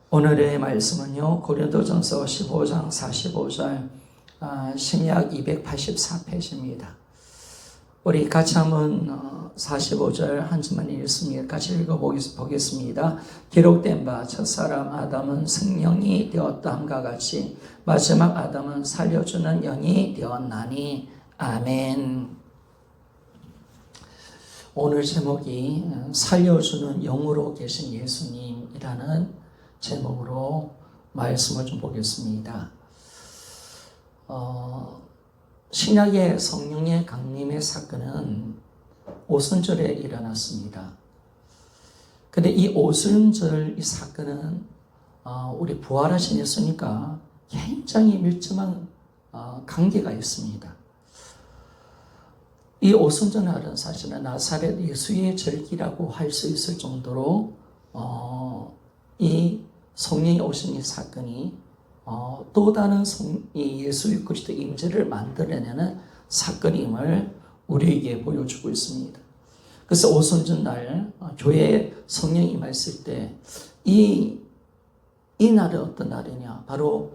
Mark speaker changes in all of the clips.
Speaker 1: 오늘의 말씀은요, 고린도전서 15장 45절, 신약 284페이지입니다. 우리 같이 한번 45절 한 절만 읽습니다. 같이 읽어보겠습니다. 기록된 바 첫사람 아담은 생명이 되었다함과 같이 마지막 아담은 살려주는 영이 되었나니. 아멘. 오늘 제목이 살려주는 영으로 계신 예수님이라는 제목으로 말씀을 좀 보겠습니다. 신약의 성령의 강림의 사건은 오순절에 일어났습니다. 근데 이 오순절 이 사건은 우리 부활하신 예수님과 굉장히 밀접한 관계가 있습니다. 이 오순절 날은 사실은 나사렛 예수의 절기라고 할 수 있을 정도로 이 성령이 오신 이 사건이 또 다른 이 예수 그리스도 임재를 만들어내는 사건임을 우리에게 보여주고 있습니다. 그래서 오순절 날 교회에 성령이 임했을 때 이 날은 어떤 날이냐, 바로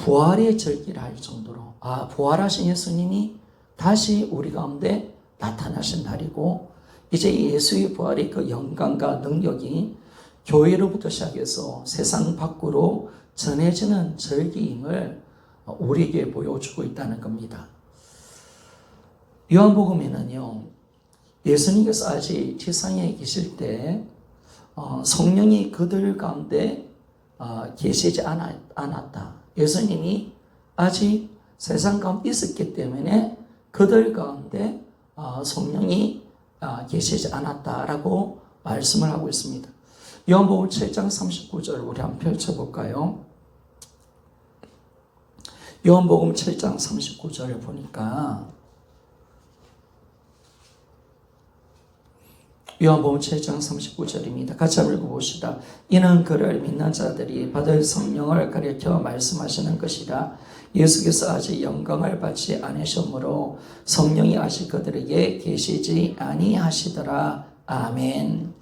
Speaker 1: 부활의 절기를 할 정도로 부활하신 예수님이 다시 우리 가운데 나타나신 날이고, 이제 예수의 부활의 그 영광과 능력이 교회로부터 시작해서 세상 밖으로 전해지는 절기임을 우리에게 보여주고 있다는 겁니다. 요한복음에는요, 예수님께서 아직 지상에 계실 때 성령이 그들 가운데 계시지 않았다. 예수님이 아직 세상 가운데 있었기 때문에 그들 가운데 성령이 계시지 않았다라고 말씀을 하고 있습니다. 요한복음 7장 39절 우리 한번 펼쳐볼까요? 요한복음 7장 39절을 보니까 요한복음 7장 39절입니다. 같이 한번 읽어봅시다. 이는 그를 믿는 자들이 받을 성령을 가리켜 말씀하시는 것이라. 예수께서 아직 영광을 받지 않으셨으므로 성령이 아직 그들에게 계시지 아니하시더라. 아멘.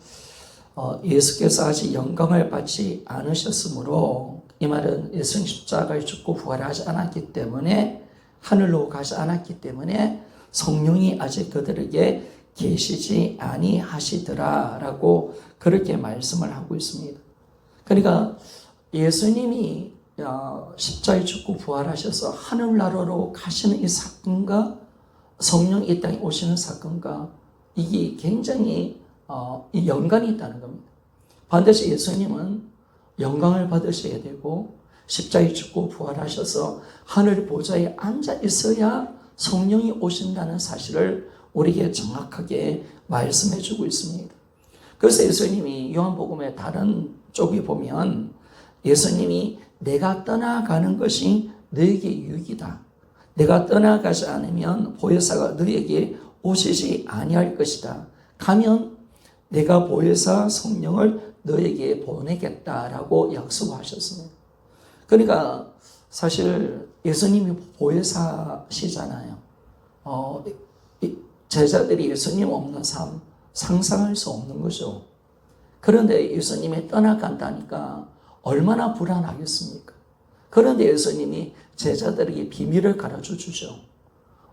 Speaker 1: 예수께서 아직 영광을 받지 않으셨으므로, 이 말은 예수님 십자가를 죽고 부활하지 않았기 때문에, 하늘로 가지 않았기 때문에 성령이 아직 그들에게 계시지 아니하시더라 라고 그렇게 말씀을 하고 있습니다. 그러니까 예수님이 십자가에 죽고 부활하셔서 하늘나라로 가시는 이 사건과 성령이 이 땅에 오시는 사건과 이게 굉장히 연관이 있다는 겁니다. 반드시 예수님은 영광을 받으셔야 되고 십자가에 죽고 부활하셔서 하늘 보좌에 앉아 있어야 성령이 오신다는 사실을 우리에게 정확하게 말씀해 주고 있습니다. 그래서 예수님이 요한복음의 다른 쪽에 보면 예수님이 내가 떠나가는 것이 너에게 유익이다. 내가 떠나가지 않으면 보혜사가 너에게 오시지 아니할 것이다. 가면 내가 보혜사 성령을 너에게 보내겠다라고 약속하셨습니다. 그러니까 사실 예수님이 보혜사시잖아요. 제자들이 예수님 없는 삶 상상할 수 없는 거죠. 그런데 예수님이 떠나간다니까 얼마나 불안하겠습니까? 그런데 예수님이 제자들에게 비밀을 가르쳐 주죠.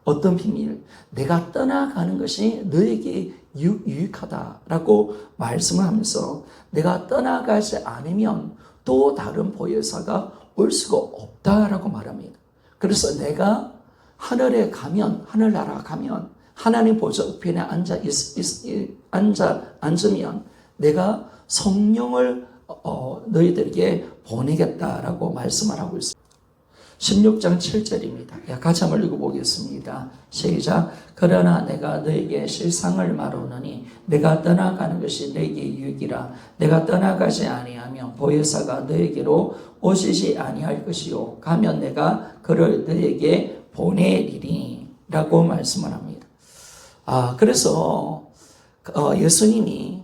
Speaker 1: 어떤 비밀? 내가 떠나가는 것이 너에게 유익하다라고 말씀을 하면서 내가 떠나가지 않으면 또 다른 보혜사가 올 수가 없다라고 말합니다. 그래서 내가 하늘에 가면, 하늘나라 가면, 하나님 보좌 우편에 앉으면 내가 성령을 너희들에게 보내겠다라고 말씀을 하고 있습니다. 16장 7절입니다. 같이 한번 읽어보겠습니다. 시작. 그러나 내가 너에게 실상을 말하노니 내가 떠나가는 것이 너에게 유익이라. 내가 떠나가지 아니하면 보혜사가 너에게로 오시지 아니할 것이요 가면 내가 그를 너에게 보내리니 라고 말씀을 합니다. 그래서 예수님이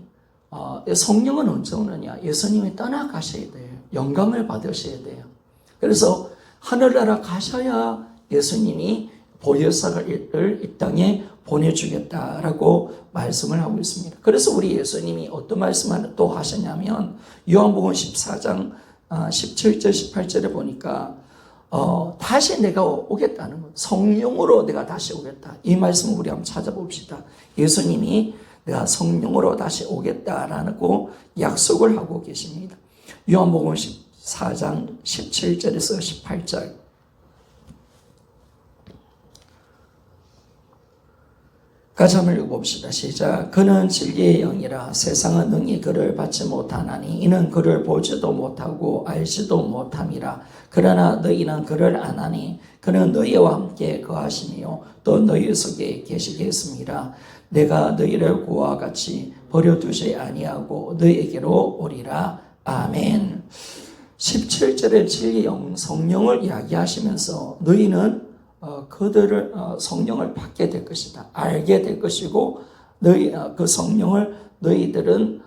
Speaker 1: 성령은 언제 오느냐? 예수님이 떠나가셔야 돼요. 영광을 받으셔야 돼요. 그래서 하늘나라 가셔야 예수님이 보혜사를 이 땅에 보내주겠다라고 말씀을 하고 있습니다. 그래서 우리 예수님이 어떤 말씀을 또 하셨냐면 요한복음 14장 17절 18절에 보니까 다시 내가 오겠다는 것, 성령으로 내가 다시 오겠다. 이 말씀을 우리 한번 찾아봅시다. 예수님이 내가 성령으로 다시 오겠다라고 약속을 하고 계십니다. 요한복음 14장 17절에서 18절. 같이 한번 읽어봅시다. 시작. 그는 진리의 영이라 세상은 능히 그를 받지 못하나니 이는 그를 보지도 못하고 알지도 못함이라. 그러나 너희는 그를 아나니 그는 너희와 함께 거하시며 또 너희 속에 계시겠습니다. 내가 너희를 그와 같이 버려두지 아니하고 너희에게로 오리라. 아멘. 17절에 진리의 영 성령을 이야기하시면서 너희는 그들을 성령을 받게 될 것이다. 알게 될 것이고 너희 그 성령을 너희들은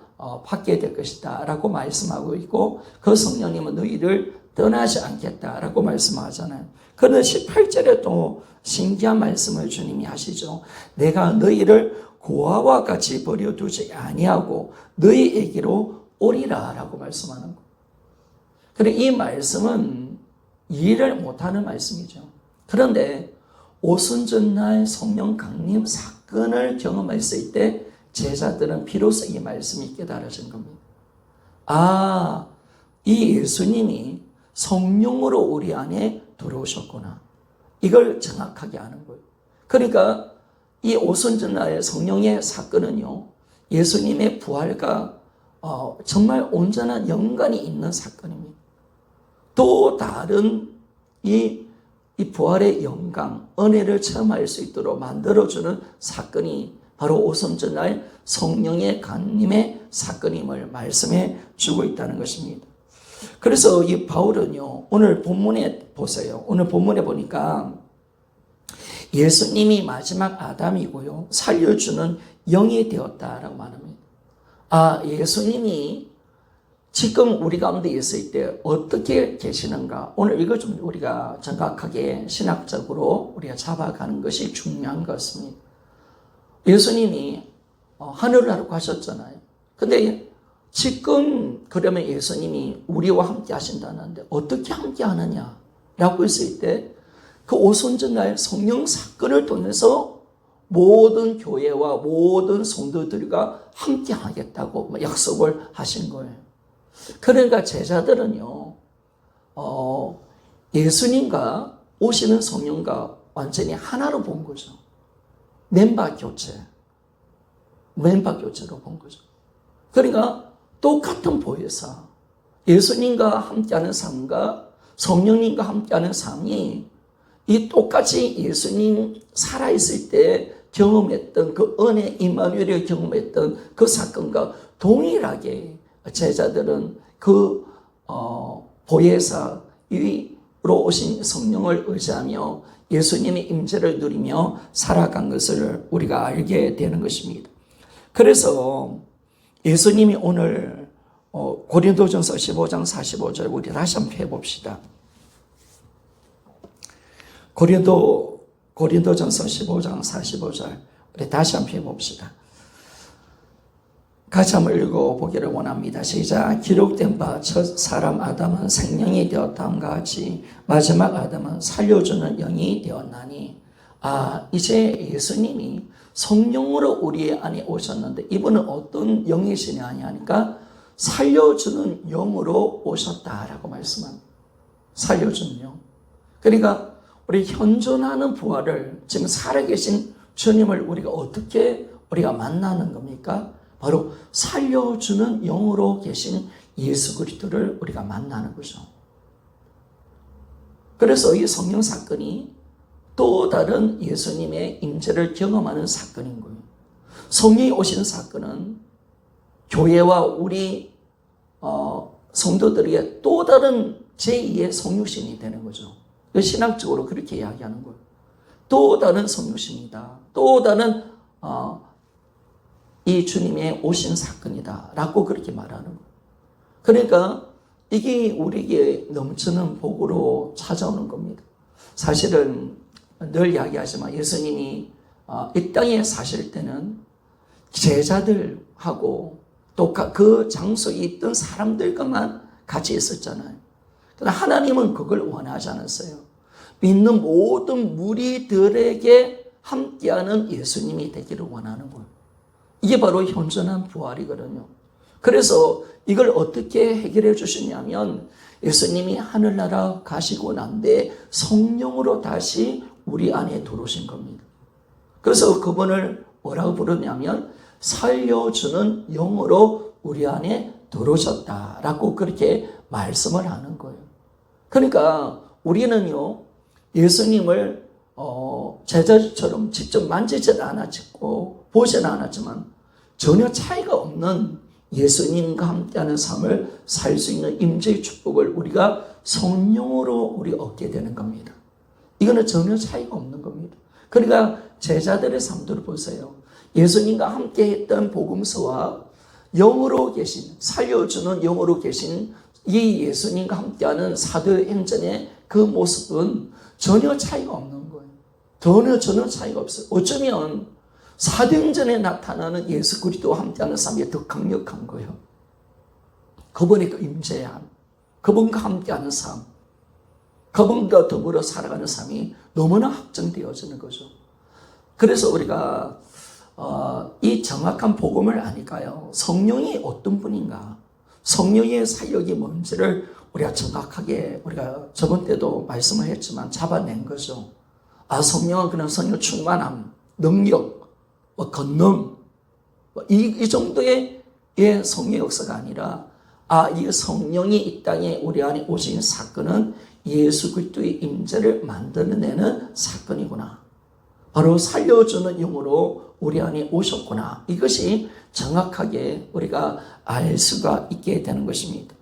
Speaker 1: 받게 될 것이다 라고 말씀하고 있고 그 성령님은 너희를 떠나지 않겠다라고 말씀하잖아요. 그런데 18절에 또 신기한 말씀을 주님이 하시죠. 내가 너희를 고아와 같이 버려두지 아니하고 너희에게로 오리라 라고 말씀하는 거예요. 그런데 이 말씀은 이해를 못하는 말씀이죠. 그런데 오순절날 성령 강림 사건을 경험했을 때 제자들은 비로소 이 말씀이 깨달아진 겁니다. 아, 이 예수님이 성령으로 우리 안에 들어오셨구나. 이걸 정확하게 아는 거예요. 그러니까 이 오순절날의 성령의 사건은요, 예수님의 부활과 정말 온전한 연관이 있는 사건입니다. 또 다른 이 부활의 영광, 은혜를 체험할 수 있도록 만들어주는 사건이 바로 오순절날 성령의 강림의 사건임을 말씀해 주고 있다는 것입니다. 그래서 이 바울은요, 오늘 본문에 보세요. 오늘 본문에 보니까 예수님이 마지막 아담이고요, 살려주는 영이 되었다라고 말합니다. 아, 예수님이 지금 우리 가운데 있을 때 어떻게 계시는가? 오늘 이거 좀 우리가 정확하게 신학적으로 우리가 잡아가는 것이 중요한 것 같습니다. 예수님이 하늘나라로 가셨잖아요. 근데 지금 그러면 예수님이 우리와 함께 하신다는데 어떻게 함께 하느냐라고 했을 때 그 오순절날 성령 사건을 통해서 모든 교회와 모든 성도들과 함께 하겠다고 약속을 하신 거예요. 그러니까 제자들은요, 예수님과 오시는 성령과 완전히 하나로 본 거죠. 멤버 교체로 본 거죠. 그러니까 똑같은 보혜사, 예수님과 함께하는 삶과 성령님과 함께하는 삶이 이 똑같이 예수님 살아있을 때 경험했던 그 은혜, 임마누엘을 경험했던 그 사건과 동일하게 제자들은 그 보혜사로 오신 성령을 의지하며 예수님의 임재를 누리며 살아간 것을 우리가 알게 되는 것입니다. 그래서 예수님이 오늘 고린도전서 15장 45절 우리 다시 한번 해봅시다. 고린도전서 15장 45절 우리 다시 한번 해봅시다. 같이 한번 읽어보기를 원합니다. 시작. 기록된 바 첫 사람 아담은 생명이 되었다함과 같이 마지막 아담은 살려주는 영이 되었나니. 아, 이제 예수님이 성령으로 우리 안에 오셨는데 이분은 어떤 영이시냐 하니까 살려주는 영으로 오셨다라고 말씀합니다. 살려주는 영. 그러니까 우리 현존하는 부활을 지금 살아계신 주님을 우리가 만나는 겁니까? 바로 살려주는 영으로 계신 예수 그리스도를 우리가 만나는 거죠. 그래서 이 성령 사건이 또 다른 예수님의 임재를 경험하는 사건인 거예요. 성령이 오시는 사건은 교회와 우리 성도들에게 또 다른 제2의 성육신이 되는 거죠. 신학적으로 그렇게 이야기하는 거예요. 또 다른 성육신이다. 또 다른 이 주님의 오신 사건이다 라고 그렇게 말하는 거예요. 그러니까 이게 우리에게 넘치는 복으로 찾아오는 겁니다. 사실은 늘 이야기하지만 예수님이 이 땅에 사실 때는 제자들하고 또 그 장소에 있던 사람들과만 같이 있었잖아요. 그러나 하나님은 그걸 원하지 않았어요. 믿는 모든 무리들에게 함께하는 예수님이 되기를 원하는 거예요. 이게 바로 현존한 부활이거든요. 그래서 이걸 어떻게 해결해 주시냐면 예수님이 하늘나라 가시고 난 뒤에 성령으로 다시 우리 안에 들어오신 겁니다. 그래서 그분을 뭐라고 부르냐면 살려주는 영으로 우리 안에 들어오셨다라고 그렇게 말씀을 하는 거예요. 그러니까 우리는요, 예수님을 제자처럼 직접 만지지 않았고 보지는 않았지만 전혀 차이가 없는 예수님과 함께하는 삶을 살 수 있는 임재의 축복을 우리가 성령으로 우리 얻게 되는 겁니다. 이거는 전혀 차이가 없는 겁니다. 그러니까 제자들의 삶들을 보세요. 예수님과 함께 했던 복음서와 영으로 계신, 살려주는 영으로 계신 이 예수님과 함께하는 사도행전의 그 모습은 전혀 차이가 없는 거예요. 전혀 차이가 없어요. 어쩌면 사도행전에 나타나는 예수 그리스도와 함께하는 삶이 더 강력한 거예요. 그분의 그 임재함, 그분과 함께하는 삶, 그분과 더불어 살아가는 삶이 너무나 확정되어지는 거죠. 그래서 우리가 이 정확한 복음을 아니까요, 성령이 어떤 분인가, 성령의 사역이 뭔지를 우리가 정확하게, 우리가 저번 때도 말씀을 했지만 잡아낸 거죠. 성령은 그냥 성령 충만함, 능력, 권능, 이 정도의 성령의 역사가 아니라 이 성령이 이 땅에 우리 안에 오신 사건은 예수 그리스도의 임재를 만들어내는 사건이구나. 바로 살려주는 영으로 우리 안에 오셨구나. 이것이 정확하게 우리가 알 수가 있게 되는 것입니다.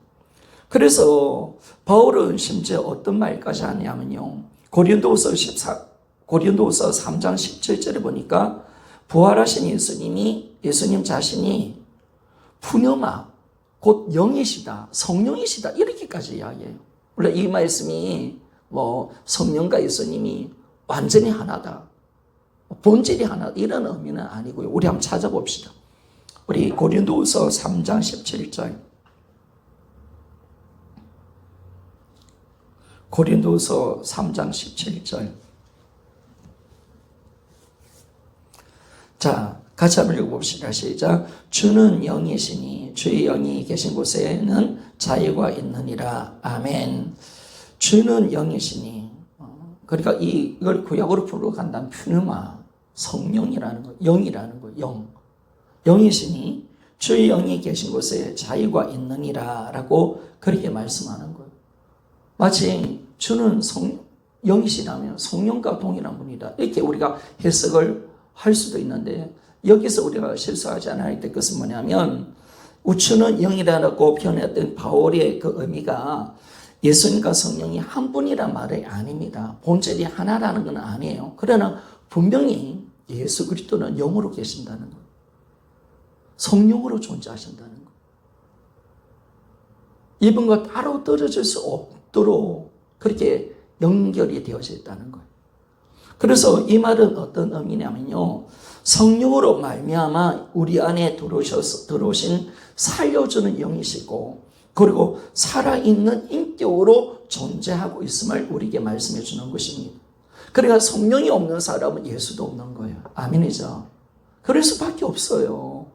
Speaker 1: 그래서 바울은 심지어 어떤 말까지 하냐면요, 고린도후서 3장 17절에 보니까 부활하신 예수님 자신이 푸뉴마, 곧 영이시다, 성령이시다, 이렇게까지 이야기해요. 물론 이 말씀이 성령과 예수님이 완전히 하나다, 본질이 하나, 이런 의미는 아니고요. 우리 한번 찾아봅시다. 우리 고린도후서 3장 17절. 고린도후서 3장 17절. 자, 같이 한번 읽어봅시다. 시작. 주는 영이시니 주의 영이 계신 곳에는 자유가 있느니라. 아멘. 주는 영이시니, 그러니까 이걸 구약으로 풀어간다면 푸뉴마, 성령이라는 거, 영이라는 거, 영이시니 주의 영이 계신 곳에 자유가 있느니라 라고 그렇게 말씀하는 거예요. 마치 주는 영이시라면 성령과 동일한 분이다, 이렇게 우리가 해석을 할 수도 있는데, 여기서 우리가 실수하지 않아야 될 것은 뭐냐면, 주는 영이라고 표현했던 바울의 그 의미가 예수님과 성령이 한 분이란 말이 아닙니다. 본질이 하나라는 건 아니에요. 그러나 분명히 예수 그리스도는 영으로 계신다는 것, 성령으로 존재하신다는 것, 이분과 따로 떨어질 수 없도록 그렇게 연결이 되어져 있다는 거예요. 그래서 이 말은 어떤 의미냐면요, 성령으로 말미암아 우리 안에 들어오신 살려주는 영이시고, 그리고 살아있는 인격으로 존재하고 있음을 우리에게 말씀해 주는 것입니다. 그러니까 성령이 없는 사람은 예수도 없는 거예요. 아멘이죠. 그럴 수밖에 없어요.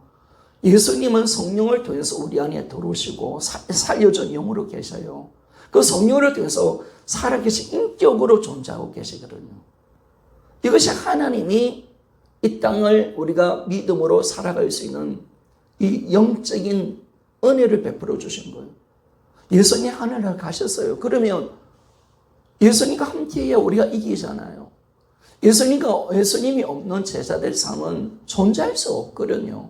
Speaker 1: 예수님은 성령을 통해서 우리 안에 들어오시고 살려준 영으로 계셔요. 그 성령을 통해서 살아계신 인격으로 존재하고 계시거든요. 이것이 하나님이 이 땅을 우리가 믿음으로 살아갈 수 있는 이 영적인 은혜를 베풀어 주신 거예요. 예수님이 하늘을 가셨어요. 그러면 예수님과 함께해야 우리가 이기잖아요. 예수님이 없는 제자들 삶은 존재할 수 없거든요.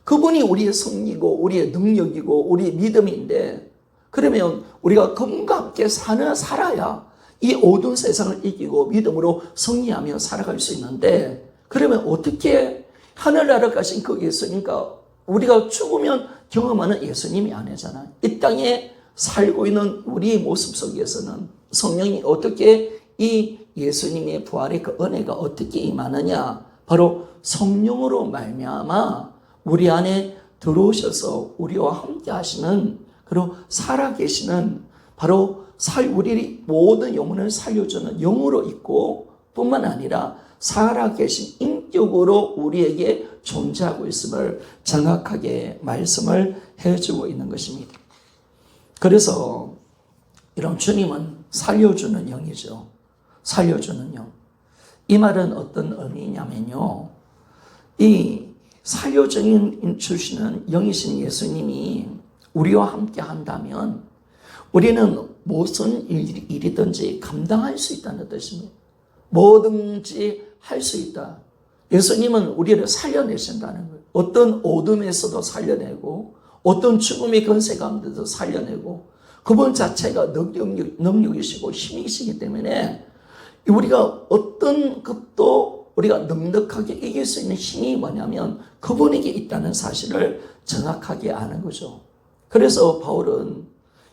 Speaker 1: 그분이 우리의 승리고 우리의 능력이고 우리의 믿음인데, 그러면 우리가 그분과 함께 살아야 이 어두운 세상을 이기고 믿음으로 승리하며 살아갈 수 있는데, 그러면 어떻게 하늘나라 가신 그 예수님과 우리가 죽으면 경험하는 예수님이 아니잖아요. 이 땅에 살고 있는 우리의 모습 속에서는 성령이 어떻게 이 예수님의 부활의 그 은혜가 어떻게 임하느냐, 바로 성령으로 말미암아 우리 안에 들어오셔서 우리와 함께 하시는, 그리고 살아계시는, 바로 우리 모든 영혼을 살려주는 영으로 있고, 뿐만 아니라 살아계신 인격으로 우리에게 존재하고 있음을 정확하게 말씀을 해주고 있는 것입니다. 그래서 이런 주님은 살려주는 영이죠. 살려주는 영. 이 말은 어떤 의미냐면요, 이 살려주시는 영이신 예수님이 우리와 함께 한다면 우리는 무슨 일이든지 감당할 수 있다는 뜻입니다. 뭐든지 할 수 있다. 예수님은 우리를 살려내신다는 거예요. 어떤 어둠에서도 살려내고, 어떤 죽음의 권세 가운데도 살려내고, 그분 자체가 능력이시고 힘이시기 때문에 우리가 어떤 것도 우리가 넉넉하게 이길 수 있는 힘이 뭐냐면 그분에게 있다는 사실을 정확하게 아는 거죠. 그래서 바울은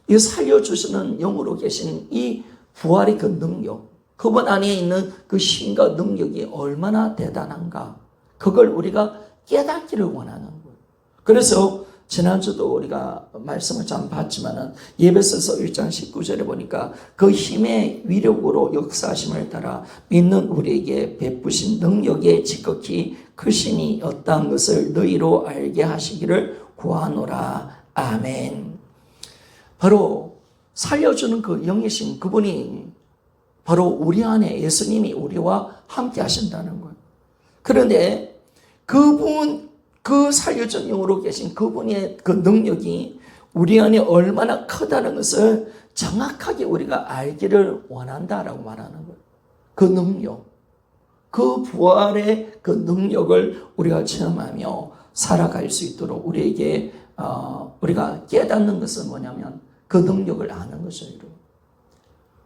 Speaker 1: 이 살려주시는 영으로 계신 이 부활의 그 능력, 그분 안에 있는 그 힘과 능력이 얼마나 대단한가, 그걸 우리가 깨닫기를 원하는 거예요. 그래서 지난주도 우리가 말씀을 참 봤지만은 에베소서 1장 19절에 보니까 그 힘의 위력으로 역사하심을 따라 믿는 우리에게 베푸신 능력의 지극히 크심이 어떠한 것을 너희로 알게 하시기를 구하노라. 아멘. 바로 살려주는 그 영이신 그분이 바로 우리 안에 예수님이 우리와 함께 하신다는 거예요. 그런데 그 살려준 영으로 계신 그분의 그 능력이 우리 안에 얼마나 크다는 것을 정확하게 우리가 알기를 원한다라고 말하는 거예요. 그 능력, 그 부활의 그 능력을 우리가 체험하며 살아갈 수 있도록 우리에게 우리가 깨닫는 것은 뭐냐면 그 능력을 아는 거죠.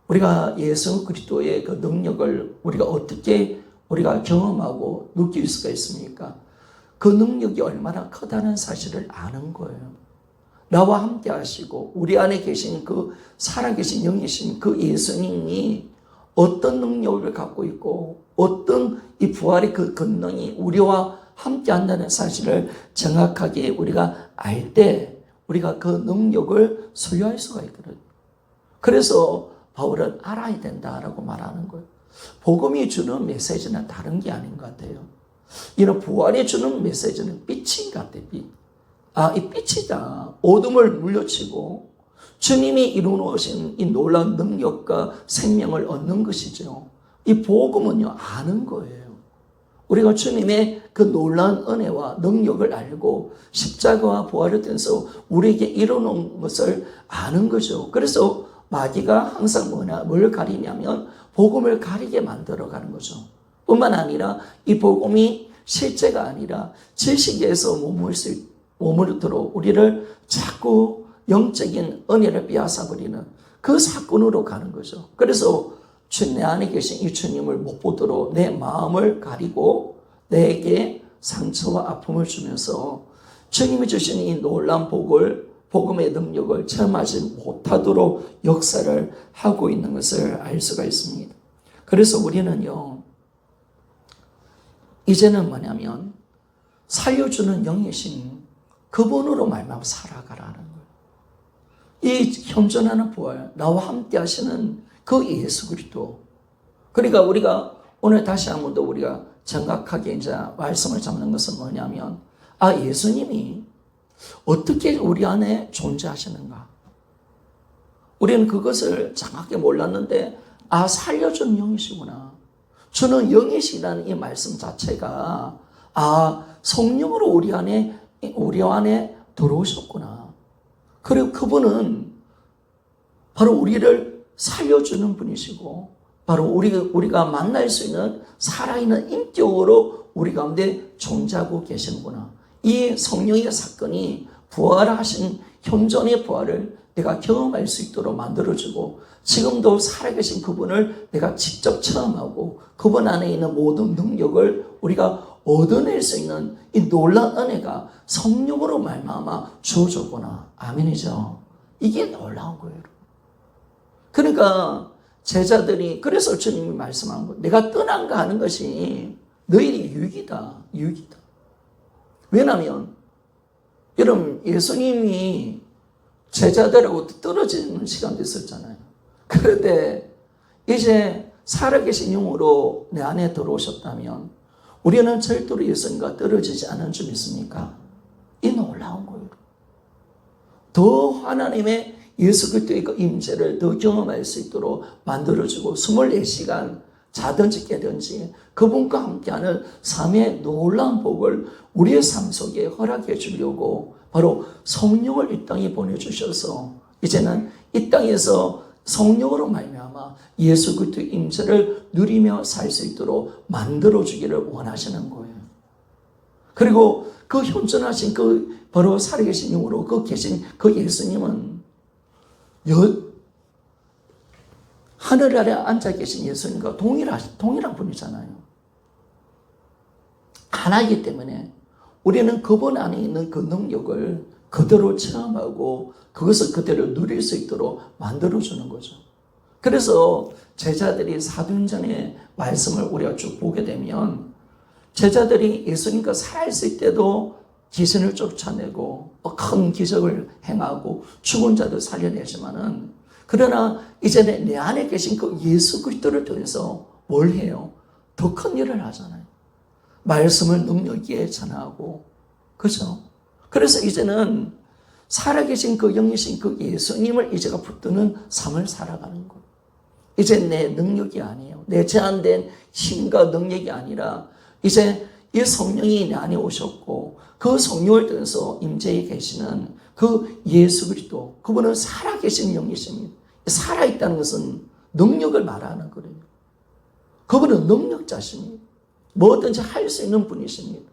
Speaker 1: 우리가 예수 그리스도의 그 능력을 우리가 어떻게 우리가 경험하고 느낄 수가 있습니까? 그 능력이 얼마나 크다는 사실을 아는 거예요. 나와 함께 하시고 우리 안에 계신 그 살아계신 영이신 그 예수님이 어떤 능력을 갖고 있고 어떤 이 부활의 그 권능이 우리와 함께 한다는 사실을 정확하게 우리가 알 때 우리가 그 능력을 소유할 수가 있거든요. 그래서 바울은 알아야 된다라고 말하는 거예요. 복음이 주는 메시지는 다른 게 아닌 것 같아요. 이런 부활이 주는 메시지는 빛인 것 같아요. 빛. 이 빛이다. 어둠을 물리치고 주님이 이루어진 이 놀라운 능력과 생명을 얻는 것이죠. 이 복음은요, 아는 거예요. 우리가 주님의 그 놀라운 은혜와 능력을 알고 십자가와 부활을 통해서 우리에게 이루는 것을 아는 거죠. 그래서 마귀가 항상 뭘 가리냐면 복음을 가리게 만들어가는 거죠. 뿐만 아니라 이 복음이 실제가 아니라 지식에서 머무르도록 우리를 자꾸 영적인 은혜를 빼앗아버리는 그 사건으로 가는 거죠. 그래서 내 안에 계신 이 주님을 못 보도록 내 마음을 가리고 내게 상처와 아픔을 주면서 주님이 주신 이 놀라운 복음의 능력을 체험하지 못하도록 역사를 하고 있는 것을 알 수가 있습니다. 그래서 우리는요, 이제는 뭐냐면 살려주는 영이신 그분으로 말미암아 살아가라는 거예요. 이 현존하는 부활, 나와 함께 하시는 그 예수 그리스도. 그러니까 우리가 오늘 다시 한 번 더 우리가 정확하게 이제 말씀을 잡는 것은 뭐냐면 예수님이 어떻게 우리 안에 존재하시는가? 우리는 그것을 정확히 몰랐는데 살려주는 영이시구나. 주는 영이시라는 이 말씀 자체가 성령으로 우리 안에 들어오셨구나. 그리고 그분은 바로 우리를 살려주는 분이시고 바로 우리가 만날 수 있는 살아있는 인격으로 우리 가운데 존재하고 계시는구나. 이 성령의 사건이 부활하신 현존의 부활을 내가 경험할 수 있도록 만들어주고 지금도 살아계신 그분을 내가 직접 체험하고 그분 안에 있는 모든 능력을 우리가 얻어낼 수 있는 이 놀라운 은혜가 성령으로 말미암아 주어졌구나. 아멘이죠. 이게 놀라운 거예요. 그러니까 제자들이 그래서 주님이 말씀한 거예요. 내가 떠난가 하는 것이 너희들이 유익이다. 유익이다. 왜냐하면 여러분 예수님이 제자들하고 떨어지는 시간도 있었잖아요. 그런데 이제 살아계신 영으로 내 안에 들어오셨다면 우리는 절대로 예수님과 떨어지지 않은 줄 믿습니까? 이 놀라운 거예요. 더 하나님의 예수 그리스도의 그 임재를 더 경험할 수 있도록 만들어주고 24시간 자든지 깨든지 그분과 함께하는 삶의 놀라운 복을 우리의 삶 속에 허락해 주려고 바로 성령을 이 땅에 보내주셔서 이제는 이 땅에서 성령으로 말미암아 예수 그리스도의 임재를 누리며 살 수 있도록 만들어주기를 원하시는 거예요. 그리고 그 현존하신 그 바로 살아계신 영으로 그 계신 그 예수님은 하늘 아래 앉아 계신 예수님과 동일한 분이잖아요. 하나이기 때문에 우리는 그분 안에 있는 그 능력을 그대로 체험하고 그것을 그대로 누릴 수 있도록 만들어주는 거죠. 그래서 제자들이 사도행전의 말씀을 우리가 쭉 보게 되면 제자들이 예수님과 살아있을 때도 귀신을 쫓아내고 큰 기적을 행하고 죽은 자도 살려내지만은 그러나 이제는 내 안에 계신 그 예수 그리스도를 통해서 뭘 해요? 더 큰 일을 하잖아요. 말씀을 능력있게 전하고 그죠? 그래서 이제는 살아계신 그 영이신 그 예수님을 이제가 붙드는 삶을 살아가는 거예요. 이제 내 능력이 아니에요. 내 제한된 힘과 능력이 아니라 이제 이 성령이 내 안에 오셨고 그 성령을 통해서 임재해 계시는 그 예수 그리스도 그분은 살아계신 영이십니다. 살아있다는 것은 능력을 말하는 거예요. 그분은 능력자십니다. 뭐든지 할 수 있는 분이십니다.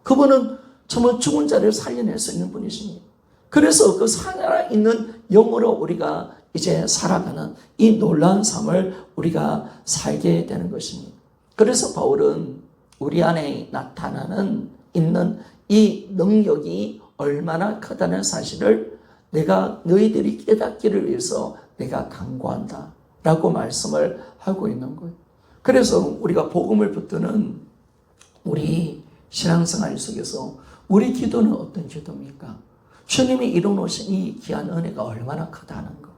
Speaker 1: 그분은 정말 죽은 자를 살려낼 수 있는 분이십니다. 그래서 그 살아있는 영으로 우리가 이제 살아가는 이 놀라운 삶을 우리가 살게 되는 것입니다. 그래서 바울은 우리 안에 나타나는 있는 이 능력이 얼마나 크다는 사실을 내가 너희들이 깨닫기를 위해서 내가 강구한다 라고 말씀을 하고 있는 거예요. 그래서 우리가 복음을 붙드는 우리 신앙생활 속에서 우리 기도는 어떤 기도입니까? 주님이 이뤄놓으신 이 귀한 은혜가 얼마나 크다는 거.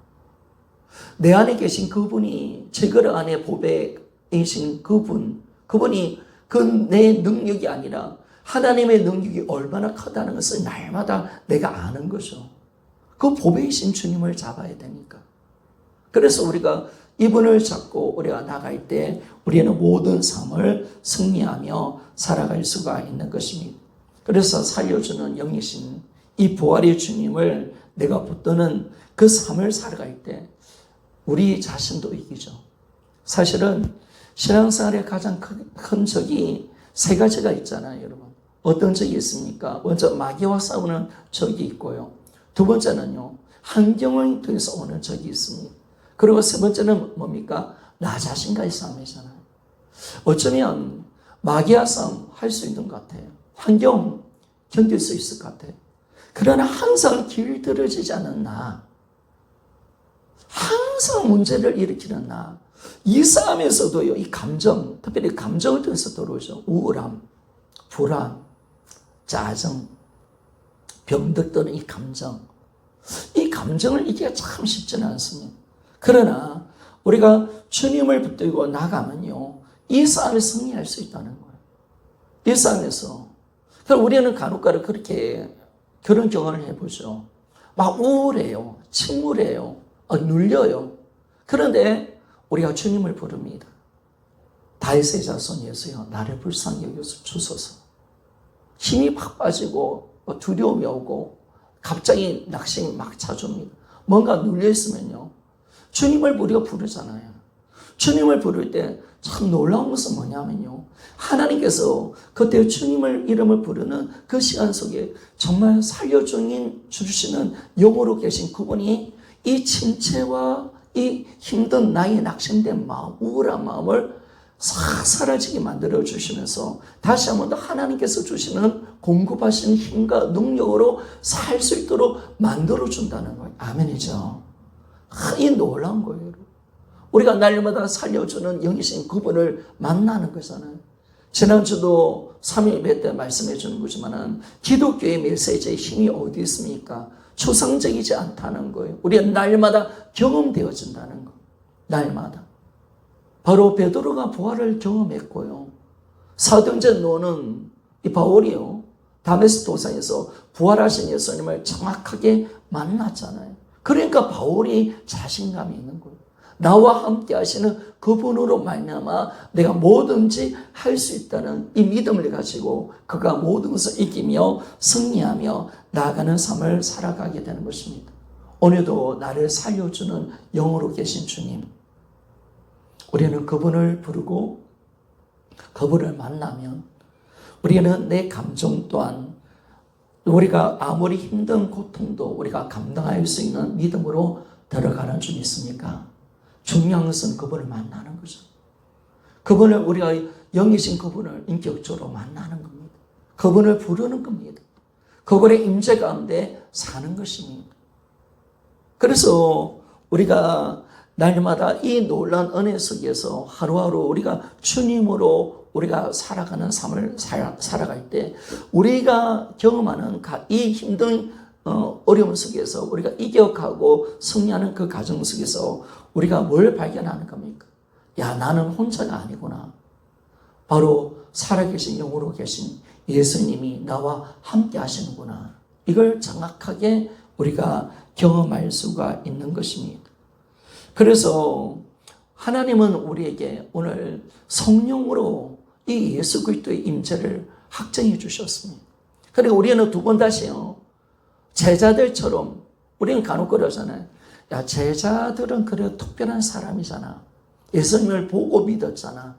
Speaker 1: 내 안에 계신 그분이 제거를 안에 보배이신 그분이 그 내 능력이 아니라 하나님의 능력이 얼마나 크다는 것을 날마다 내가 아는 거죠. 그 보배이신 주님을 잡아야 되니까. 그래서 우리가 이분을 잡고 우리가 나갈 때 우리는 모든 삶을 승리하며 살아갈 수가 있는 것입니다. 그래서 살려주는 영이신 이 부활의 주님을 내가 붙드는 그 삶을 살아갈 때 우리 자신도 이기죠. 사실은 신앙생활의 가장 큰 적이 세 가지가 있잖아요, 여러분. 어떤 적이 있습니까? 먼저 마귀와 싸우는 적이 있고요. 두 번째는요, 환경을 통해서 오는 적이 있습니다. 그리고 세 번째는 뭡니까? 나 자신과의 싸움이잖아요. 어쩌면 마귀와 싸움 할 수 있는 것 같아요. 환경 견딜 수 있을 것 같아요. 그러나 항상 길들여지지 않은 나, 항상 문제를 일으키는 나, 이 싸움에서도요, 이 감정, 특별히 감정을 통해서 들어오죠. 우울함, 불안, 짜증, 병들 떠는 이 감정을 이기기가 참 쉽지는 않습니다. 그러나 우리가 주님을 붙들고 나가면요, 이 싸움에 승리할 수 있다는 거예요. 이 싸움에서. 그럼 우리는 간혹가다 그렇게 그런 경험을 해보죠. 막 우울해요. 침울해요. 눌려요. 그런데 우리가 주님을 부릅니다. 다윗의 자손 예수여, 나를 불쌍히 여겨서 주소서. 힘이 팍 빠지고 두려움이 오고 갑자기 낙심이 막 찾아옵니다. 뭔가 눌려있으면요, 주님을 우리가 부르잖아요. 주님을 부를 때 참 놀라운 것은 뭐냐면요, 하나님께서 그때 주님을 이름을 부르는 그 시간 속에 정말 살려주시는 영으로 계신 그분이 이 침체와 이 힘든 나의 낙심된 마음, 우울한 마음을 싹 사라지게 만들어 주시면서 다시 한 번 더 하나님께서 주시는 공급하신 힘과 능력으로 살 수 있도록 만들어 준다는 거예요. 아멘이죠. 이 놀라운 거예요. 우리가 날마다 살려주는 영이신 그분을 만나는 거잖아요. 지난주도 3.1배 때 말씀해 주는 거지만은 기독교의 메시지의 힘이 어디 있습니까? 추상적이지 않다는 거예요. 우리가 날마다 경험되어진다는 거. 날마다. 바로 베드로가 부활을 경험했고요. 사도행전 노는 이 바울이요. 다메섹 도상에서 부활하신 예수님을 정확하게 만났잖아요. 그러니까 바울이 자신감이 있는 거예요. 나와 함께 하시는 그분으로 말미암아 내가 뭐든지 할 수 있다는 이 믿음을 가지고 그가 모든 것을 이기며 승리하며 나아가는 삶을 살아가게 되는 것입니다. 오늘도 나를 살려주는 영으로 계신 주님, 우리는 그분을 부르고 그분을 만나면 우리는 내 감정 또한 우리가 아무리 힘든 고통도 우리가 감당할 수 있는 믿음으로 들어가는 줄 믿습니까? 중요한 것은 그분을 만나는 거죠. 그분을 우리가 영이신 그분을 인격적으로 만나는 겁니다. 그분을 부르는 겁니다. 그분의 임재 가운데 사는 것입니다. 그래서 우리가 날마다 이 놀라운 은혜 속에서 하루하루 우리가 주님으로 우리가 살아가는 삶을 살아갈 때 우리가 경험하는 이 힘든 어려움 속에서 우리가 이겨가고 승리하는 그 과정 속에서 우리가 뭘 발견하는 겁니까? 야, 나는 혼자가 아니구나. 바로 살아계신 영으로 계신 예수님이 나와 함께 하시는구나. 이걸 정확하게 우리가 경험할 수가 있는 것입니다. 그래서 하나님은 우리에게 오늘 성령으로 이 예수 그리스도의 임재를 확정해 주셨습니다. 그리고 우리는 두 번 다시요. 제자들처럼 우리는 간혹 그러잖아요. 야, 제자들은 그래 특별한 사람이잖아. 예수님을 보고 믿었잖아.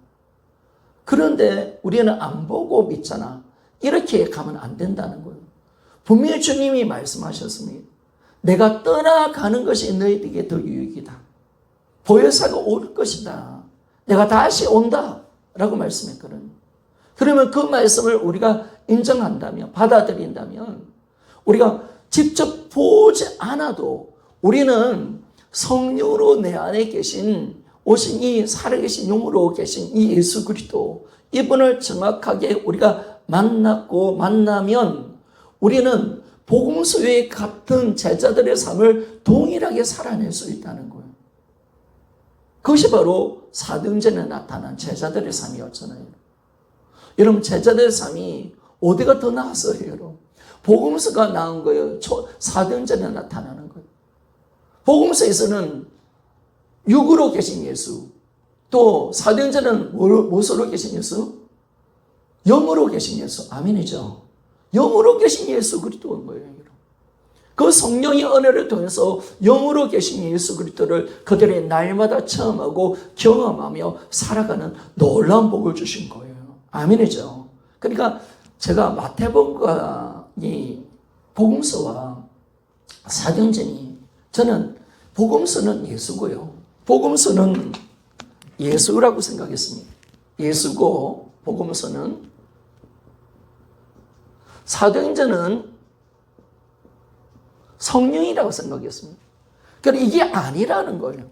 Speaker 1: 그런데 우리는 안 보고 믿잖아. 이렇게 가면 안 된다는 거예요. 분명히 주님이 말씀하셨습니다. 내가 떠나가는 것이 너희에게 더 유익이다. 보혜사가 올 것이다. 내가 다시 온다. 라고 말씀했거든요. 그러면 그 말씀을 우리가 인정한다면, 받아들인다면, 우리가 직접 보지 않아도 우리는 성령으로 내 안에 오신 이 살아계신 영으로 계신 이 예수 그리스도, 이분을 정확하게 우리가 만나면 우리는 복음서의 같은 제자들의 삶을 동일하게 살아낼 수 있다는 거예요. 그것이 바로 사도행전에 나타난 제자들의 삶이었잖아요. 여러분, 제자들의 삶이 어디가 더 나았어요, 여러분? 복음서가 나은 거예요. 사도행전에 나타나는 거예요. 복음서에서는 육으로 계신 예수, 또 사도행전은 무엇으로 계신 예수? 영으로 계신 예수. 아멘이죠. 영으로 계신 예수 그리스도인 거예요. 그 성령의 은혜를 통해서 영으로 계신 예수 그리스도를 그들의 날마다 체험하고 경험하며 살아가는 놀라운 복을 주신 거예요. 아멘이죠. 그러니까 제가 마태복음과 이 복음서와 사도행전이, 저는 복음서는 예수고요. 복음서는 예수라고 생각했습니다. 예수고 복음서는, 사도행전은 성령이라고 생각했습니다. 그러니까 이게 아니라는 거예요.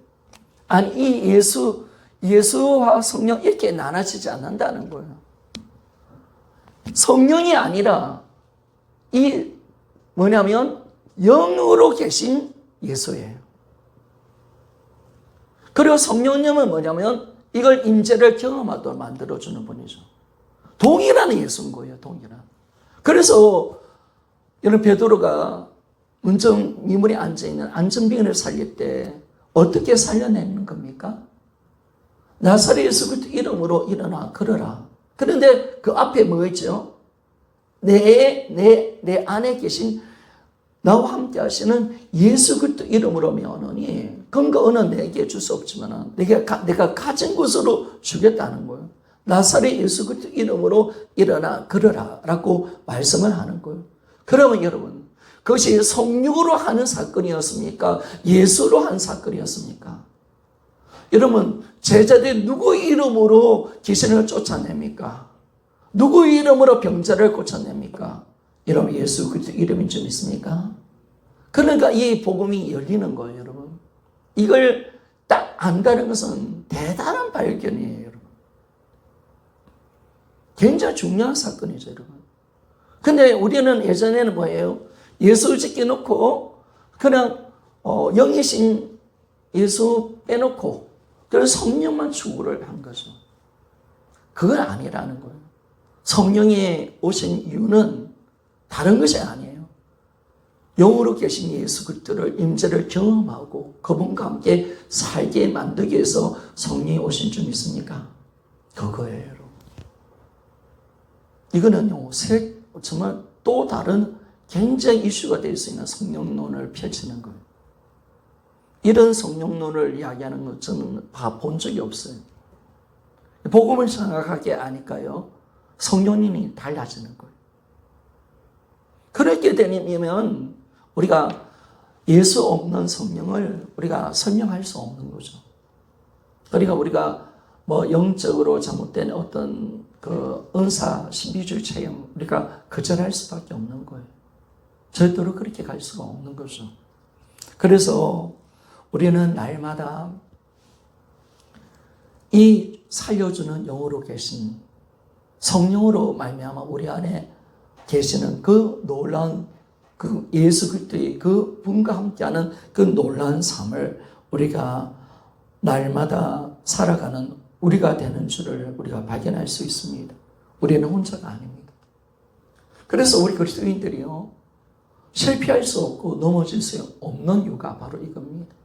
Speaker 1: 아니, 이 예수와 성령 이렇게 나눠지지 않는다는 거예요. 성령이 아니라 이 뭐냐면 영으로 계신 예수예요. 그리고 성령님은 뭐냐면 이걸 임재를 경험하도록 만들어주는 분이죠. 동일한 예수인 거예요. 동일한. 그래서 여러분, 베드로가 문정 미문에 앉아있는 안전병을 살릴 때 어떻게 살려내는 겁니까? 나사렛 예수 그리스도 이름으로 일어나 걸어라. 그런데 그 앞에 뭐 있죠? 내 안에 계신 나와 함께 하시는 예수 그리스도 이름으로 명하노니 근거는 내게 줄 수 없지만 내가 가진 것으로 주겠다는 거예요. 나사렛 예수 그리스도 이름으로 일어나 걸어라 라고 말씀을 하는 거예요. 그러면 여러분, 그것이 성령으로 하는 사건이었습니까? 예수로 한 사건이었습니까? 여러분, 제자들이 누구 이름으로 귀신을 쫓아냅니까? 누구 이름으로 병자를 고쳐냅니까? 여러분, 예수 그리스도 이름인 줄 믿습니까? 그러니까 이 복음이 열리는 거예요, 여러분. 이걸 딱 안다는 것은 대단한 발견이에요, 여러분. 굉장히 중요한 사건이죠, 여러분. 근데 우리는 예전에는 뭐예요? 예수 지켜놓고 그냥 영이신 예수 빼놓고 그래서 성령만 추구를 한 거죠. 그건 아니라는 거예요. 성령이 오신 이유는 다른 것이 아니에요. 영으로 계신 예수 그리스도를 임재를 경험하고 그분과 함께 살게 만들기 위해서 성령이 오신 줄 믿습니까? 그거예요, 여러분. 이거는요, 정말 또 다른 굉장히 이슈가 될 수 있는 성령론을 펼치는 거예요. 이런 성령론을 이야기하는 것 저는 본 적이 없어요. 복음을 정확하게 아니까요, 성령님이 달라지는 거예요. 그렇게 되면 우리가 예수 없는 성령을 우리가 설명할 수 없는 거죠. 그러니까 우리가 영적으로 잘못된 어떤 그 은사, 신비주의 체험 우리가 거절할 수밖에 없는 거예요. 절대로 그렇게 갈 수가 없는 거죠. 그래서 우리는 날마다 이 살려주는 영으로 계신 성령으로 말미암아 우리 안에 계시는 그 놀라운 그 예수 그리스도의 그 분과 함께하는 그 놀라운 삶을 우리가 날마다 살아가는 우리가 되는 줄을 우리가 발견할 수 있습니다. 우리는 혼자가 아닙니다. 그래서 우리 그리스도인들이요, 실패할 수 없고 넘어질 수 없는 이유가 바로 이겁니다.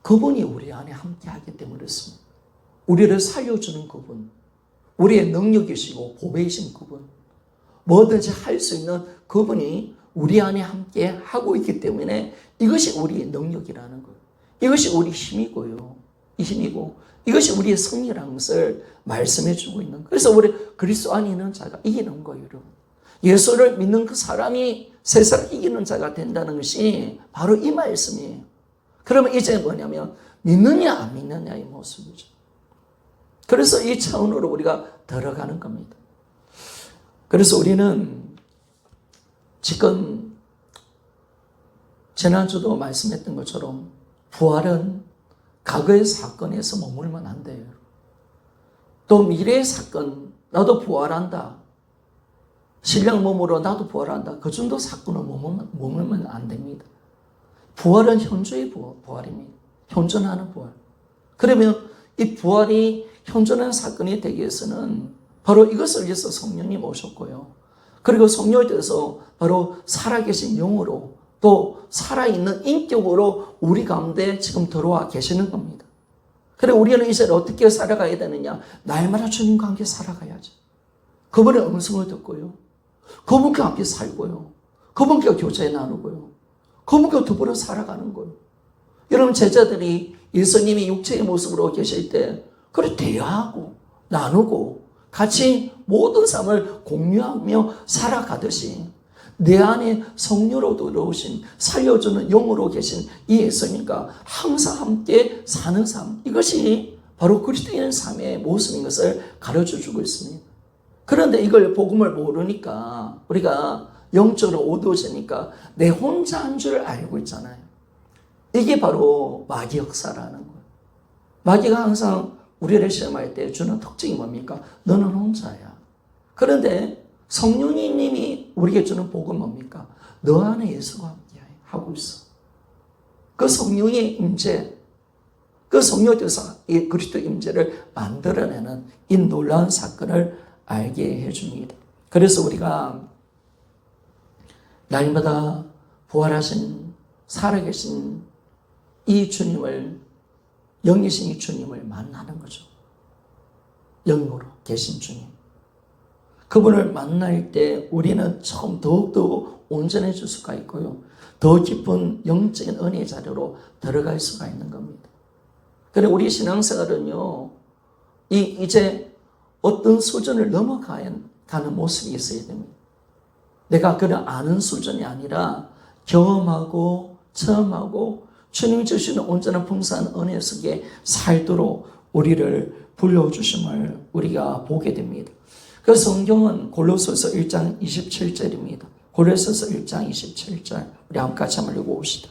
Speaker 1: 그분이 우리 안에 함께하기 때문에 그렇습니다. 우리를 살려주는 그분, 우리의 능력이시고 보배이신 그분, 뭐든지 할 수 있는 그분이 우리 안에 함께 하고 있기 때문에 이것이 우리의 능력이라는 거예요. 이것이 우리 힘이고요. 이것이 우리의 승리라는 것을 말씀해 주고 있는 거예요. 그래서 우리 그리스도 안에 있는 자가 이기는 거예요, 여러분. 예수를 믿는 그 사람이 세상을 이기는 자가 된다는 것이 바로 이 말씀이에요. 그러면 이제 뭐냐면 믿느냐 안 믿느냐의 모습이죠. 그래서 이 차원으로 우리가 들어가는 겁니다. 그래서 우리는 지금 지난주도 말씀했던 것처럼 부활은 과거의 사건에서 머물면 안 돼요. 또 미래의 사건, 나도 부활한다. 신령 몸으로 나도 부활한다. 그 정도 사건을 머물면 안 됩니다. 부활은 현재의 부활입니다. 현존하는 부활. 그러면 이 부활이 현존하는 사건이 되기 위해서는 바로 이것을 위해서 성령님 오셨고요. 그리고 성령에 대해서 바로 살아계신 영으로 또 살아있는 인격으로 우리 가운데 지금 들어와 계시는 겁니다. 그리고 우리는 이제 어떻게 살아가야 되느냐? 날마다 주님과 함께 살아가야죠. 그분의 음성을 듣고요. 그분과 함께 살고요. 그분과 교제 나누고요. 그분과 더불어 살아가는 거예요. 여러분 제자들이 예수님이 육체의 모습으로 계실 때 그래 대화하고 나누고 같이 모든 삶을 공유하며 살아가듯이 내 안에 성령으로 들어오신 살려주는 영으로 계신 이 예수님과 항상 함께 사는 삶, 이것이 바로 그리스도인의 삶의 모습인 것을 가르쳐주고 있습니다. 그런데 이걸 복음을 모르니까 우리가 영적으로 어두워지니까 내 혼자 한 줄 알고 있잖아요. 이게 바로 마귀 역사라는 거예요. 마귀가 항상 우리를 시험할 때 주는 특징이 뭡니까? 너는 혼자야. 그런데 성령님이 우리에게 주는 복은 뭡니까? 너 안에 예수가 함께 하고 있어. 그 성령의 임재, 그 성령에 대해서 이 그리스도 임재를 만들어내는 이 놀라운 사건을 알게 해줍니다. 그래서 우리가 날마다 부활하신 살아계신 이 주님을, 영이신 이 주님을 만나는 거죠. 영으로 계신 주님. 그분을 만날 때 우리는 처음 더욱더 온전해질 수가 있고요. 더 깊은 영적인 은혜의 자리로 들어갈 수가 있는 겁니다. 그래서 우리 신앙생활은요, 이제 어떤 수준을 넘어가는 모습이 있어야 됩니다. 내가 그냥 아는 수준이 아니라 경험하고 체험하고 주님이 주시는 온전한 풍성한 은혜 속에 살도록 우리를 불러주심을 우리가 보게 됩니다. 그 성경은 골로새서 1장 27절입니다. 골로새서 1장 27절 우리 한번 같이 한번 읽어봅시다.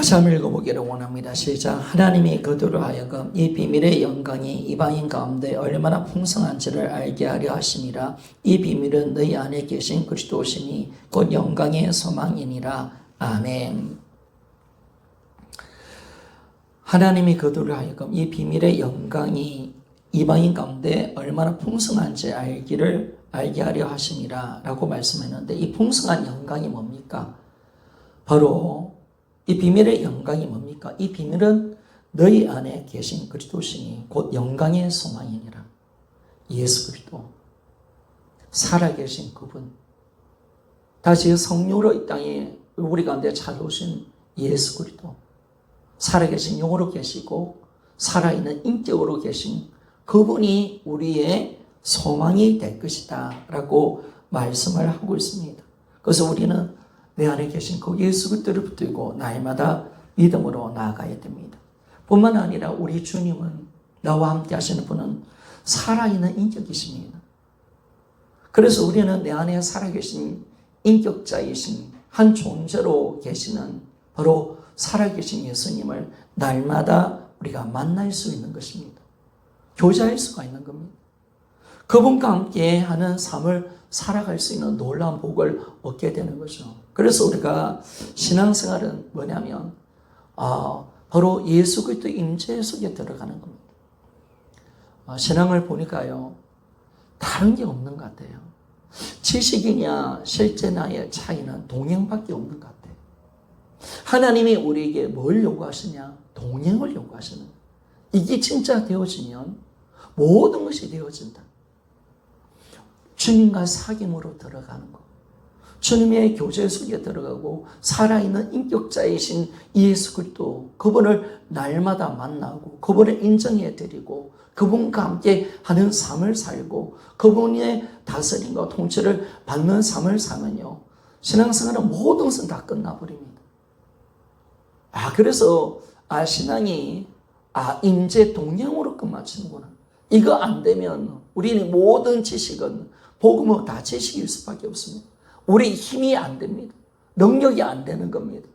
Speaker 1: 다시 한번 읽어보기를 원합니다. 시작. 하나님이 그들로 하여금 이 비밀의 영광이 이방인 가운데 얼마나 풍성한지를 알게 하려 하심이라. 이 비밀은 너희 안에 계신 그리스도시니 곧 영광의 소망이니라. 아멘. 하나님이 그들로 하여금 이 비밀의 영광이 이방인 가운데 얼마나 풍성한지 알게 하려 하심이라 라고 말씀했는데, 이 풍성한 영광이 뭡니까? 바로 이 비밀의 영광이 뭡니까? 이 비밀은 너희 안에 계신 그리스도시니 곧 영광의 소망이니라. 예수 그리스도, 살아계신 그분, 다시 성령으로 이 땅에 우리 가운데 찾아오신 예수 그리스도, 살아계신 영으로 계시고 살아있는 인격으로 계신 그분이 우리의 소망이 될 것이다 라고 말씀을 하고 있습니다. 그래서 우리는 내 안에 계신 그 예수 그리스도를 붙들고 날마다 믿음으로 나아가야 됩니다. 뿐만 아니라 우리 주님은, 나와 함께 하시는 분은 살아있는 인격이십니다. 그래서 우리는 내 안에 살아계신 인격자이신 한 존재로 계시는 바로 살아계신 예수님을 날마다 우리가 만날 수 있는 것입니다. 교제할 수가 있는 겁니다. 그분과 함께 하는 삶을 살아갈 수 있는 놀라운 복을 얻게 되는 거죠. 그래서 우리가 신앙생활은 뭐냐면 바로 예수 그리스도의 임재 속에 들어가는 겁니다. 신앙을 보니까요, 다른 게 없는 것 같아요. 지식이냐 실제 나의 차이는 동행밖에 없는 것 같아요. 하나님이 우리에게 뭘 요구하시냐? 동행을 요구하시는 거예요. 이게 진짜 되어지면 모든 것이 되어진다. 주님과 사귐으로 들어가는 것, 주님의 교제 속에 들어가고 살아있는 인격자이신 예수 그리스도, 그분을 날마다 만나고 그분을 인정해 드리고 그분과 함께 하는 삶을 살고 그분의 다스림과 통치를 받는 삶을 살면요, 신앙생활은 모든 것은 다 끝나버립니다. 그래서 신앙이 임재 동행으로 끝마치는구나. 이거 안 되면 우리는 모든 지식은, 복음은 다 지식일 수밖에 없습니다. 우리 힘이 안 됩니다. 능력이 안 되는 겁니다.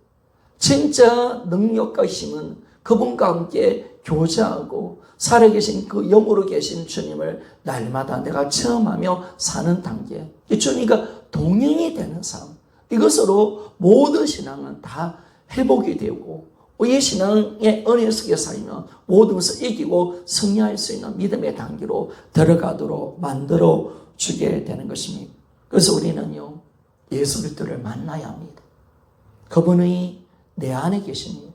Speaker 1: 진짜 능력과 힘은 그분과 함께 교제하고 살아계신 그 영으로 계신 주님을 날마다 내가 체험하며 사는 단계, 이 주님과 동행이 되는 삶, 이것으로 모든 신앙은 다 회복이 되고 이 신앙의 은혜 속에 살면 모든 것을 이기고 승리할 수 있는 믿음의 단계로 들어가도록 만들어 주게 되는 것입니다. 그래서 우리는요, 예수 그리스도를 만나야 합니다. 그분이 내 안에 계십니다.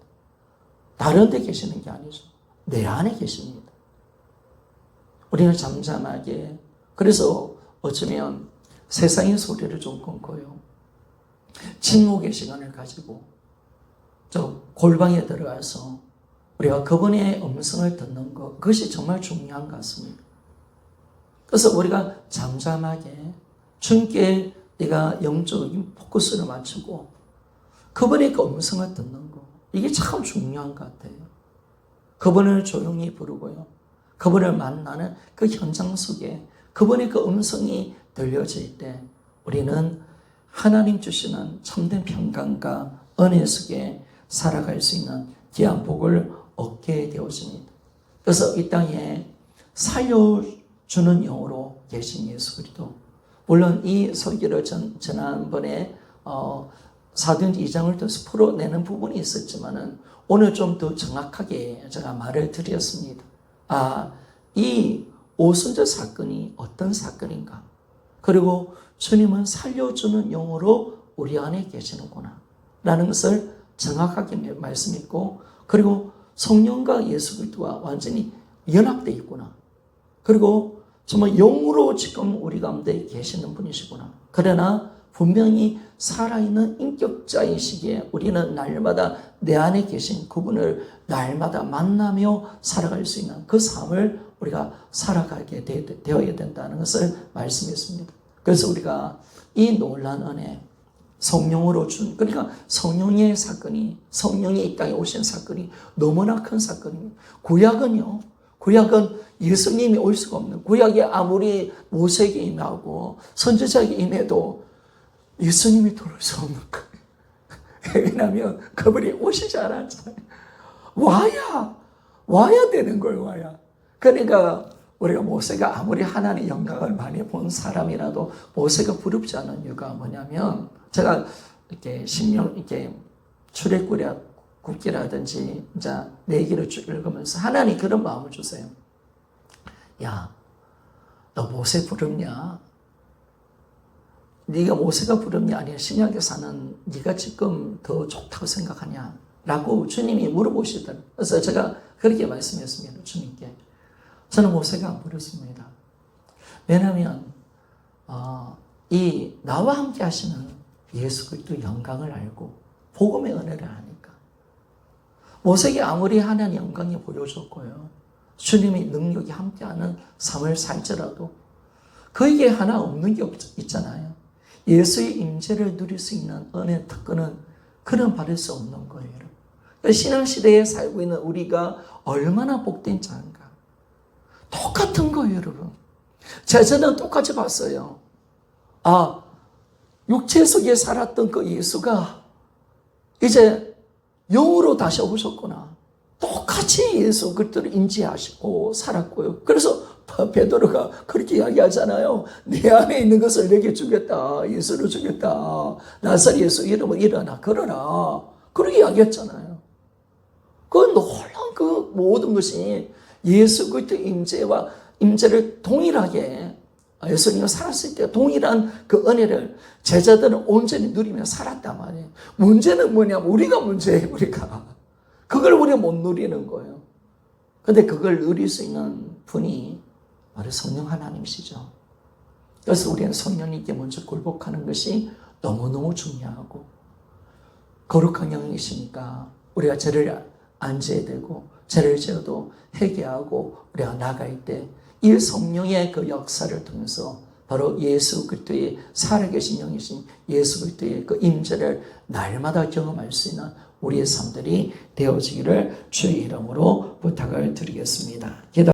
Speaker 1: 다른 데 계시는 게 아니죠. 내 안에 계십니다. 우리는 잠잠하게, 그래서 어쩌면 세상의 소리를 좀 끊고요, 침묵의 시간을 가지고 저 골방에 들어가서 우리가 그분의 음성을 듣는 것, 그것이 정말 중요한 것 같습니다. 그래서 우리가 잠잠하게 주님께 내가 영적인 포커스를 맞추고 그분의 그 음성을 듣는 것, 이게 참 중요한 것 같아요. 그분을 조용히 부르고요, 그분을 만나는 그 현장 속에 그분의 그 음성이 들려질 때 우리는 하나님 주시는 참된 평강과 은혜 속에 살아갈 수 있는 귀한 복을 얻게 되어집니다. 그래서 이 땅에 살려주는 영으로 계신 예수 그리스도, 물론 이 설교를 지난번에 사도행전 2장을 더 풀어내는 부분이 있었지만은 오늘 좀 더 정확하게 제가 말을 드렸습니다. 이 오순절 사건이 어떤 사건인가, 그리고 주님은 살려주는 영으로 우리 안에 계시는구나 라는 것을 정확하게 말씀했고, 그리고 성령과 예수 그리스도가 완전히 연합되어 있구나, 그리고 정말 영으로 지금 우리 가운데 계시는 분이시구나. 그러나 분명히 살아있는 인격자이시기에 우리는 날마다 내 안에 계신 그분을 날마다 만나며 살아갈 수 있는 그 삶을 우리가 살아가게 되어야 된다는 것을 말씀했습니다. 그래서 우리가 이 놀라운 은혜, 성령으로 그러니까 성령의 사건이, 성령이 이 땅에 오신 사건이 너무나 큰 사건입니다. 구약은 예수님이 올 수가 없는, 구약에 아무리 모세에게 임하고 선지자에게 임해도 예수님이 들어올 수 없는 거예요. 왜냐하면 그분이 오시지 않았잖아요. 와야 되는 거예요, 와야. 그러니까 우리가 모세가 아무리 하나님의 영광을 많이 본 사람이라도 모세가 부럽지 않은 이유가 뭐냐면, 제가 이렇게 신명, 이렇게 출애굽기라든지 이제 내기를 쭉 읽으면서 하나님 그런 마음을 주세요. 야, 너 모세 부럽냐? 네가 모세가 부럽냐? 아니야 신약에서는 네가 지금 더 좋다고 생각하냐? 라고 주님이 물어보시더라고요. 그래서 제가 그렇게 말씀했습니다. 주님께. 저는 모세가 안 부럽습니다. 왜냐하면 이 나와 함께 하시는 예수 그리스도 영광을 알고 복음의 은혜를 아니까. 모세에게 아무리 하나님 영광이 보여줬고요, 주님의 능력이 함께하는 삶을 살지라도 그에게 하나 없는 게 있잖아요. 예수의 임재를 누릴 수 있는 은혜 특권은 그는 받을 수 없는 거예요. 신앙시대에 살고 있는 우리가 얼마나 복된 자인가. 똑같은 거예요, 여러분. 제자는 똑같이 봤어요. 육체 속에 살았던 그 예수가 이제 영으로 다시 오셨구나. 똑같이 예수 그리스도를 인지하시고 살았고요. 그래서 베드로가 그렇게 이야기하잖아요. 내 안에 있는 것을 내게 주겠다. 예수를 주겠다. 나사렛 예수 이름으로 일어나 걸어라. 그렇게 이야기했잖아요. 그 놀라운 그 모든 것이 예수 그리스도의 임재를 동일하게, 예수님이 살았을 때 동일한 그 은혜를 제자들은 온전히 누리며 살았단 말이에요. 문제는 뭐냐면 우리가 문제예요. 우리가 그걸 우리가 못 누리는 거예요. 근데 그걸 누릴 수 있는 분이 바로 성령 하나님이시죠. 그래서 우리는 성령님께 먼저 굴복하는 것이 너무너무 중요하고, 거룩한 영이시니까 우리가 죄를 안 지어야 되고, 죄를 지어도 회개하고 우리가 나갈 때 이 성령의 그 역사를 통해서 바로 예수 그리스도의 살아계신 영이신 예수 그리스도의 그 임재를 날마다 경험할 수 있는 우리의 삶들이 되어지기를 주의 이름으로 부탁을 드리겠습니다.